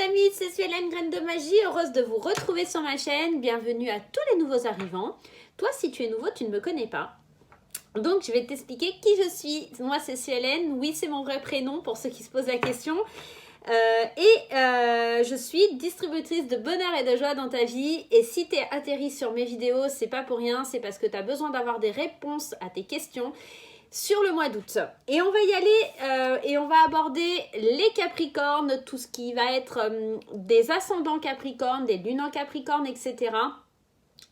amis, c'est Suélène Graine de Magie, heureuse de vous retrouver sur ma chaîne. Bienvenue à tous les nouveaux arrivants. Toi, si tu es nouveau, tu ne me connais pas. Donc, je vais t'expliquer qui je suis. Moi, c'est Suélène. Oui, c'est mon vrai prénom pour ceux qui se posent la question. Je suis distributrice de bonheur et de joie dans ta vie. Et si tu es atterri sur mes vidéos, c'est pas pour rien. C'est parce que tu as besoin d'avoir des réponses à tes questions sur le mois d'août. Et on va y aller et on va aborder les Capricornes, tout ce qui va être des ascendants Capricornes, des lunes en Capricorne, etc.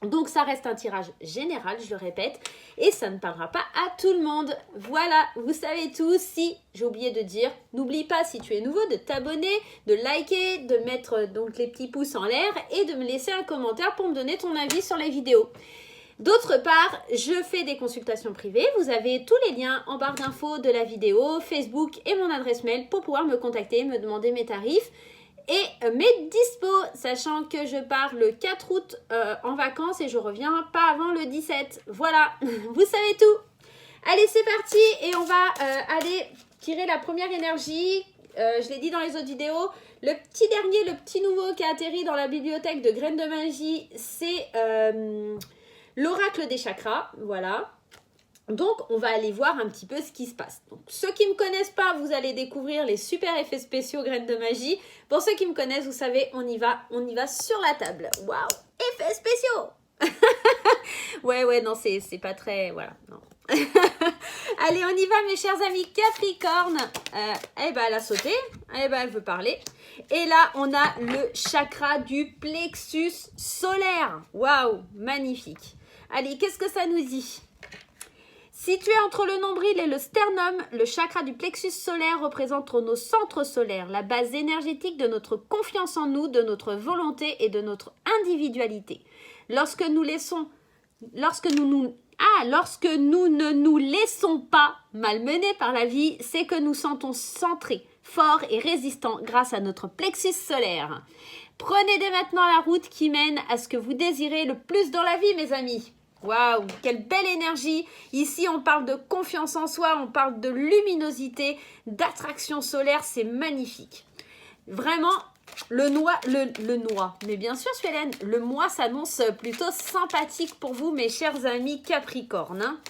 Donc ça reste un tirage général, je le répète, et ça ne parlera pas à tout le monde. Voilà, vous savez tout. Si j'ai oublié de dire, n'oublie pas, si tu es nouveau, de t'abonner, de liker, de mettre donc les petits pouces en l'air et de me laisser un commentaire pour me donner ton avis sur les vidéos. D'autre part, je fais des consultations privées. Vous avez tous les liens en barre d'infos de la vidéo, Facebook et mon adresse mail pour pouvoir me contacter, me demander mes tarifs et mes dispos, sachant que je pars le 4 août en vacances et je reviens pas avant le 17. Voilà, vous savez tout. Allez, c'est parti et on va aller tirer la première énergie. Je l'ai dit dans les autres vidéos. Le petit dernier, le petit nouveau qui a atterri dans la bibliothèque de Graines de Magie, c'est l'oracle des chakras. Voilà. Donc, on va aller voir un petit peu ce qui se passe. Donc, ceux qui ne me connaissent pas, vous allez découvrir les super effets spéciaux Graines de Magie. Pour ceux qui me connaissent, vous savez, on y va sur la table. Waouh, effets spéciaux. Ouais, non, c'est pas très... Voilà, non. Allez, on y va, mes chers amis Capricorne. Elle a sauté. Elle veut parler. Et là, on a le chakra du plexus solaire. Waouh, magnifique. Allez, qu'est-ce que ça nous dit ? Situé entre le nombril et le sternum, le chakra du plexus solaire représente nos centres solaires, la base énergétique de notre confiance en nous, de notre volonté et de notre individualité. Lorsque nous ne nous laissons pas malmener par la vie, c'est que nous sentons centrés, forts et résistants grâce à notre plexus solaire. Prenez dès maintenant la route qui mène à ce que vous désirez le plus dans la vie, mes amis. Waouh, quelle belle énergie. Ici, on parle de confiance en soi, on parle de luminosité, d'attraction solaire, c'est magnifique. Vraiment, le mois, mais bien sûr, Suélène, le mois s'annonce plutôt sympathique pour vous, mes chers amis Capricorne. Hein.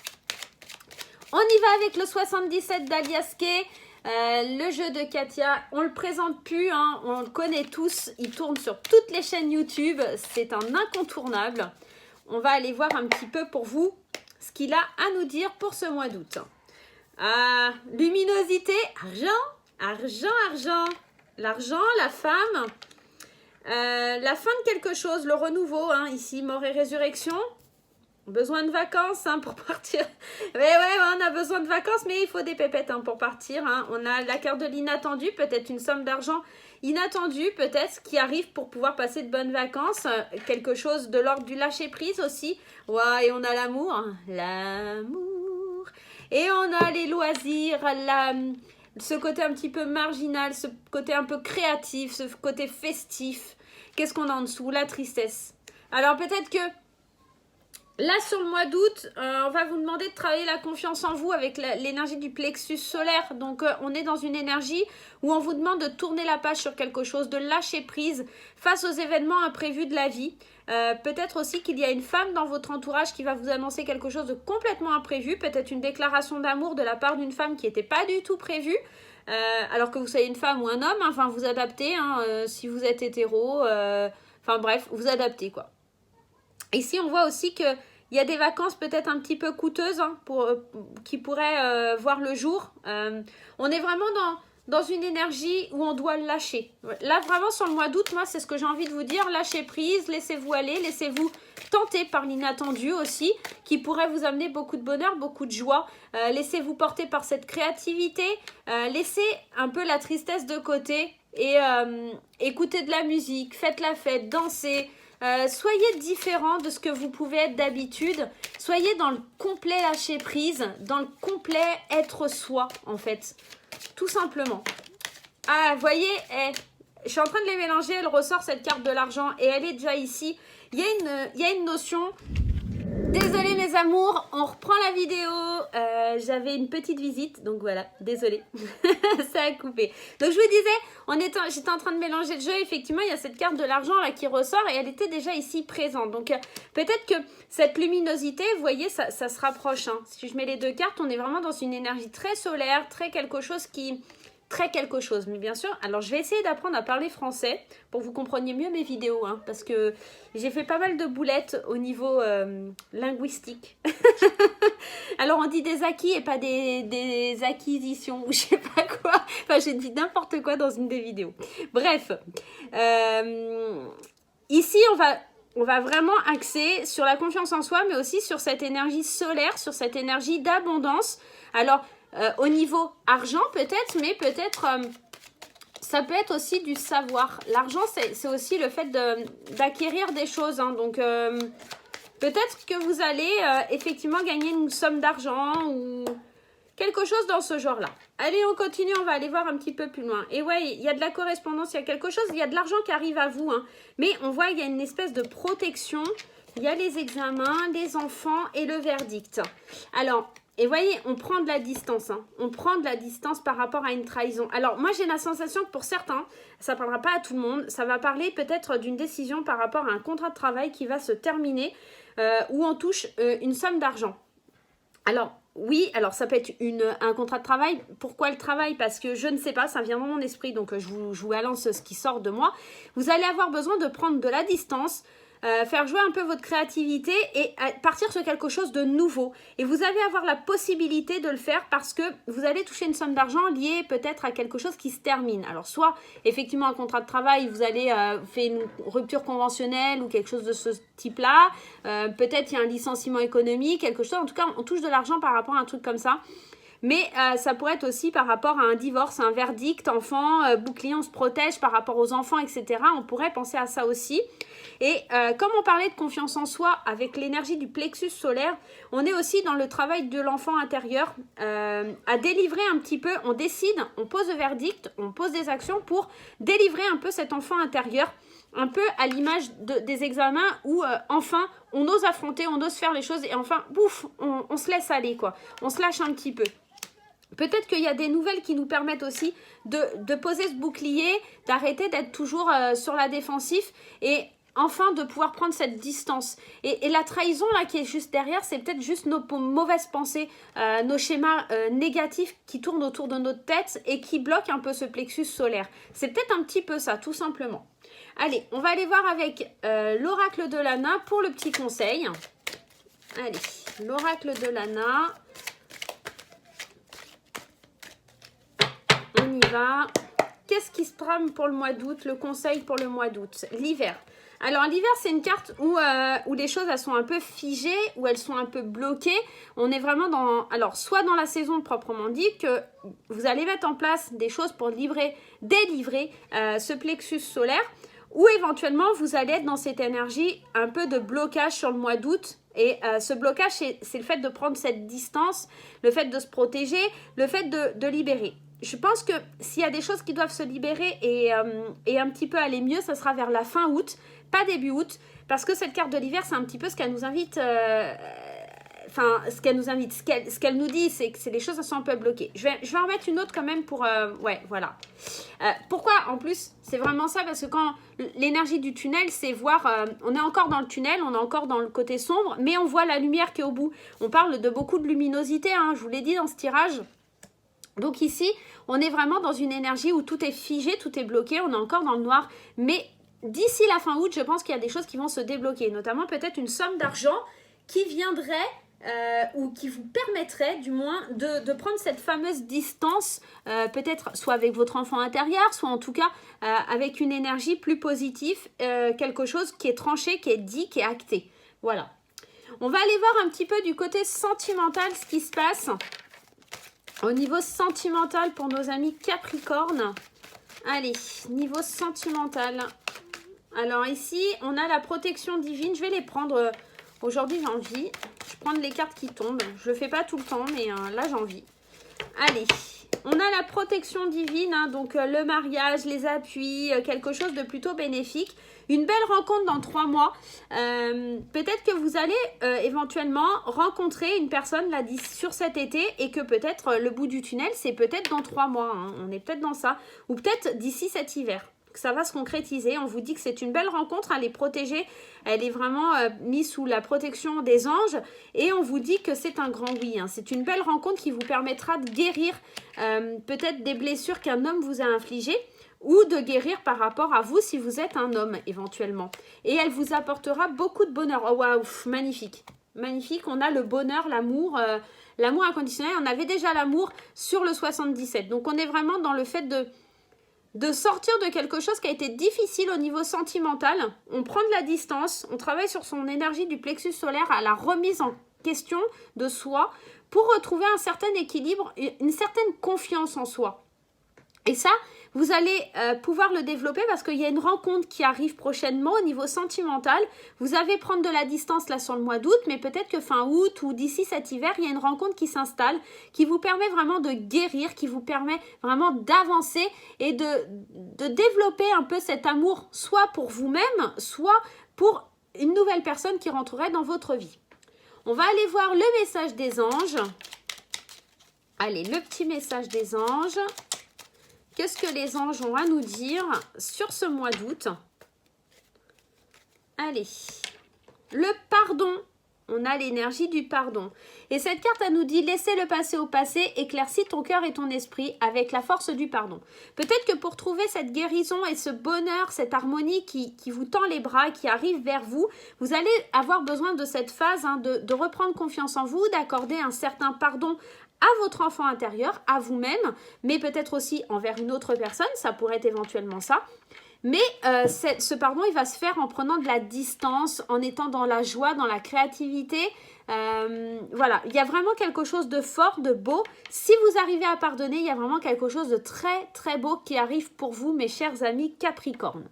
On y va avec le 77 d'Alias Kay, le jeu de Katia. On ne le présente plus, hein, on le connaît tous, il tourne sur toutes les chaînes YouTube, c'est un incontournable. On va aller voir un petit peu pour vous ce qu'il a à nous dire pour ce mois d'août. Luminosité, argent. L'argent, la femme, la fin de quelque chose, le renouveau, hein, ici, mort et résurrection. Besoin de vacances hein, pour partir. Ouais, on a besoin de vacances, mais il faut des pépettes hein, pour partir. Hein. On a la carte de l'inattendu, peut-être une somme d'argent inattendue, peut-être, qui arrive pour pouvoir passer de bonnes vacances. Quelque chose de l'ordre du lâcher-prise aussi. Ouais, et on a l'amour. Hein. L'amour. Et on a les loisirs, ce côté un petit peu marginal, ce côté un peu créatif, ce côté festif. Qu'est-ce qu'on a en dessous? La tristesse. Alors peut-être que là, sur le mois d'août, on va vous demander de travailler la confiance en vous avec l'énergie du plexus solaire. Donc, on est dans une énergie où on vous demande de tourner la page sur quelque chose, de lâcher prise face aux événements imprévus de la vie. Peut-être aussi qu'il y a une femme dans votre entourage qui va vous annoncer quelque chose de complètement imprévu. Peut-être une déclaration d'amour de la part d'une femme qui n'était pas du tout prévue. Alors que vous soyez une femme ou un homme, enfin, vous adaptez. Hein, si vous êtes hétéro, enfin bref, vous adaptez quoi. Ici, on voit aussi qu'il y a des vacances peut-être un petit peu coûteuses hein, qui pourraient voir le jour. On est vraiment dans une énergie où on doit lâcher. Là, vraiment, sur le mois d'août, moi, c'est ce que j'ai envie de vous dire. Lâchez prise, laissez-vous aller, laissez-vous tenter par l'inattendu aussi, qui pourrait vous amener beaucoup de bonheur, beaucoup de joie. Laissez-vous porter par cette créativité. Laissez un peu la tristesse de côté et écoutez de la musique, faites la fête, dansez. Soyez différent de ce que vous pouvez être d'habitude. Soyez dans le complet lâcher prise, dans le complet être soi, en fait. Tout simplement. Ah, vous voyez, je suis en train de les mélanger. Elle ressort cette carte de l'argent et elle est déjà ici. Il y a une notion Désolée mes amours, on reprend la vidéo. J'avais une petite visite, donc voilà, désolée. Ça a coupé. Donc je vous disais, j'étais en train de mélanger le jeu. Effectivement, il y a cette carte de l'argent là qui ressort et elle était déjà ici présente. Donc peut-être que cette luminosité, vous voyez, ça se rapproche. Hein. Si je mets les deux cartes, on est vraiment dans une énergie très solaire, très quelque chose qui... Très quelque chose, mais bien sûr. Alors, je vais essayer d'apprendre à parler français pour que vous compreniez mieux mes vidéos, hein, parce que j'ai fait pas mal de boulettes au niveau linguistique. Alors, on dit des acquis et pas des acquisitions ou je sais pas quoi. Enfin, j'ai dit n'importe quoi dans une des vidéos. Bref, ici, on va vraiment axer sur la confiance en soi, mais aussi sur cette énergie solaire, sur cette énergie d'abondance. Alors, au niveau argent peut-être, mais peut-être ça peut être aussi du savoir. L'argent, c'est aussi le fait d'acquérir des choses. Hein. Donc, peut-être que vous allez effectivement gagner une somme d'argent ou quelque chose dans ce genre-là. Allez, on continue, on va aller voir un petit peu plus loin. Et ouais, il y a de la correspondance, il y a quelque chose, il y a de l'argent qui arrive à vous. Hein. Mais on voit qu'il y a une espèce de protection. Il y a les examens, les enfants et le verdict. Alors... Et voyez, on prend de la distance, hein. On prend de la distance par rapport à une trahison. Alors, moi, j'ai la sensation que pour certains, ça ne parlera pas à tout le monde, ça va parler peut-être d'une décision par rapport à un contrat de travail qui va se terminer, où on touche une somme d'argent. Alors, oui, alors ça peut être un contrat de travail. Pourquoi le travail? Parce que je ne sais pas, ça vient dans mon esprit, donc je vous balance ce qui sort de moi. Vous allez avoir besoin de prendre de la distance, faire jouer un peu votre créativité et partir sur quelque chose de nouveau. Et vous allez avoir la possibilité de le faire parce que vous allez toucher une somme d'argent liée peut-être à quelque chose qui se termine. Alors soit effectivement un contrat de travail, vous allez faire une rupture conventionnelle ou quelque chose de ce type-là. Peut-être il y a un licenciement économique, quelque chose. En tout cas, on touche de l'argent par rapport à un truc comme ça. Mais ça pourrait être aussi par rapport à un divorce, un verdict, enfant, bouclier, on se protège par rapport aux enfants, etc. On pourrait penser à ça aussi. Et comme on parlait de confiance en soi avec l'énergie du plexus solaire, on est aussi dans le travail de l'enfant intérieur à délivrer un petit peu, on décide, on pose le verdict, on pose des actions pour délivrer un peu cet enfant intérieur, un peu à l'image des examens où enfin on ose affronter, on ose faire les choses et enfin, bouf, on se laisse aller quoi, on se lâche un petit peu. Peut-être qu'il y a des nouvelles qui nous permettent aussi de poser ce bouclier, d'arrêter d'être toujours sur la défensive et enfin de pouvoir prendre cette distance. Et la trahison là qui est juste derrière, c'est peut-être juste nos mauvaises pensées, nos schémas négatifs qui tournent autour de notre tête et qui bloquent un peu ce plexus solaire. C'est peut-être un petit peu ça, tout simplement. Allez, on va aller voir avec l'oracle de Lana pour le petit conseil. Allez, l'oracle de Lana. On y va. Qu'est-ce qui se trame pour le mois d'août? Le conseil pour le mois d'août. L'hiver. Alors l'hiver, c'est une carte où les choses elles sont un peu figées, où elles sont un peu bloquées. On est vraiment dans... Alors soit dans la saison proprement dit, que vous allez mettre en place des choses pour délivrer ce plexus solaire, ou éventuellement vous allez être dans cette énergie un peu de blocage sur le mois d'août. Et ce blocage, c'est le fait de prendre cette distance, le fait de se protéger, le fait de libérer. Je pense que s'il y a des choses qui doivent se libérer et un petit peu aller mieux, ça sera vers la fin août, pas début août, parce que cette carte de l'hiver, c'est un petit peu ce qu'elle nous invite, ce qu'elle nous dit, c'est que c'est les choses qui sont un peu bloquées. Je vais en mettre une autre quand même pour, ouais, voilà. Pourquoi en plus, c'est vraiment ça, parce que quand l'énergie du tunnel, c'est voir, on est encore dans le tunnel, on est encore dans le côté sombre, mais on voit la lumière qui est au bout. On parle de beaucoup de luminosité, hein, je vous l'ai dit dans ce tirage. Donc ici, on est vraiment dans une énergie où tout est figé, tout est bloqué, on est encore dans le noir. Mais d'ici la fin août, je pense qu'il y a des choses qui vont se débloquer. Notamment peut-être une somme d'argent qui viendrait ou qui vous permettrait du moins de prendre cette fameuse distance, peut-être soit avec votre enfant intérieur, soit en tout cas avec une énergie plus positive, quelque chose qui est tranché, qui est dit, qui est acté. Voilà. On va aller voir un petit peu du côté sentimental ce qui se passe. Au niveau sentimental pour nos amis Capricorne. Allez, niveau sentimental. Alors ici, on a la protection divine. Je vais les prendre. Aujourd'hui, j'ai envie. Je prends les cartes qui tombent. Je le fais pas tout le temps, mais là, j'ai envie. Allez, on a la protection divine, hein, donc le mariage, les appuis, quelque chose de plutôt bénéfique. Une belle rencontre dans 3 mois. Peut-être que vous allez éventuellement rencontrer une personne là, sur cet été et que peut-être le bout du tunnel, c'est peut-être dans 3 mois. Hein, on est peut-être dans ça. Ou peut-être d'ici cet hiver. Ça va se concrétiser. On vous dit que c'est une belle rencontre. Elle est protégée. Elle est vraiment mise sous la protection des anges. Et on vous dit que c'est un grand oui. Hein. C'est une belle rencontre qui vous permettra de guérir peut-être des blessures qu'un homme vous a infligées ou de guérir par rapport à vous si vous êtes un homme éventuellement. Et elle vous apportera beaucoup de bonheur. Oh waouh, magnifique. Magnifique. On a le bonheur, l'amour, l'amour inconditionnel. On avait déjà l'amour sur le 77. Donc on est vraiment dans le fait de sortir de quelque chose qui a été difficile au niveau sentimental. On prend de la distance, on travaille sur son énergie du plexus solaire à la remise en question de soi pour retrouver un certain équilibre, une certaine confiance en soi. Et ça, vous allez pouvoir le développer parce qu'il y a une rencontre qui arrive prochainement au niveau sentimental. Vous avez prendre de la distance là sur le mois d'août, mais peut-être que fin août ou d'ici cet hiver, il y a une rencontre qui s'installe, qui vous permet vraiment de guérir, qui vous permet vraiment d'avancer et de développer un peu cet amour, soit pour vous-même, soit pour une nouvelle personne qui rentrerait dans votre vie. On va aller voir le message des anges. Allez, le petit message des anges. Qu'est-ce que les anges ont à nous dire sur ce mois d'août? Allez, le pardon. On a l'énergie du pardon. Et cette carte, elle nous dit, laissez le passé au passé, éclaircis ton cœur et ton esprit avec la force du pardon. Peut-être que pour trouver cette guérison et ce bonheur, cette harmonie qui vous tend les bras, qui arrive vers vous, vous allez avoir besoin de cette phase, hein, de reprendre confiance en vous, d'accorder un certain pardon à votre enfant intérieur, à vous-même, mais peut-être aussi envers une autre personne, ça pourrait être éventuellement ça. Mais ce pardon, il va se faire en prenant de la distance, en étant dans la joie, dans la créativité. Voilà, il y a vraiment quelque chose de fort, de beau. Si vous arrivez à pardonner, il y a vraiment quelque chose de très, très beau qui arrive pour vous, mes chers amis Capricorne.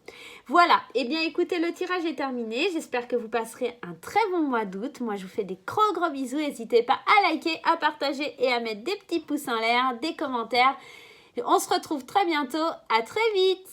Voilà, eh bien écoutez, le tirage est terminé. J'espère que vous passerez un très bon mois d'août. Moi, je vous fais des gros bisous. N'hésitez pas à liker, à partager et à mettre des petits pouces en l'air, des commentaires. On se retrouve très bientôt. À très vite.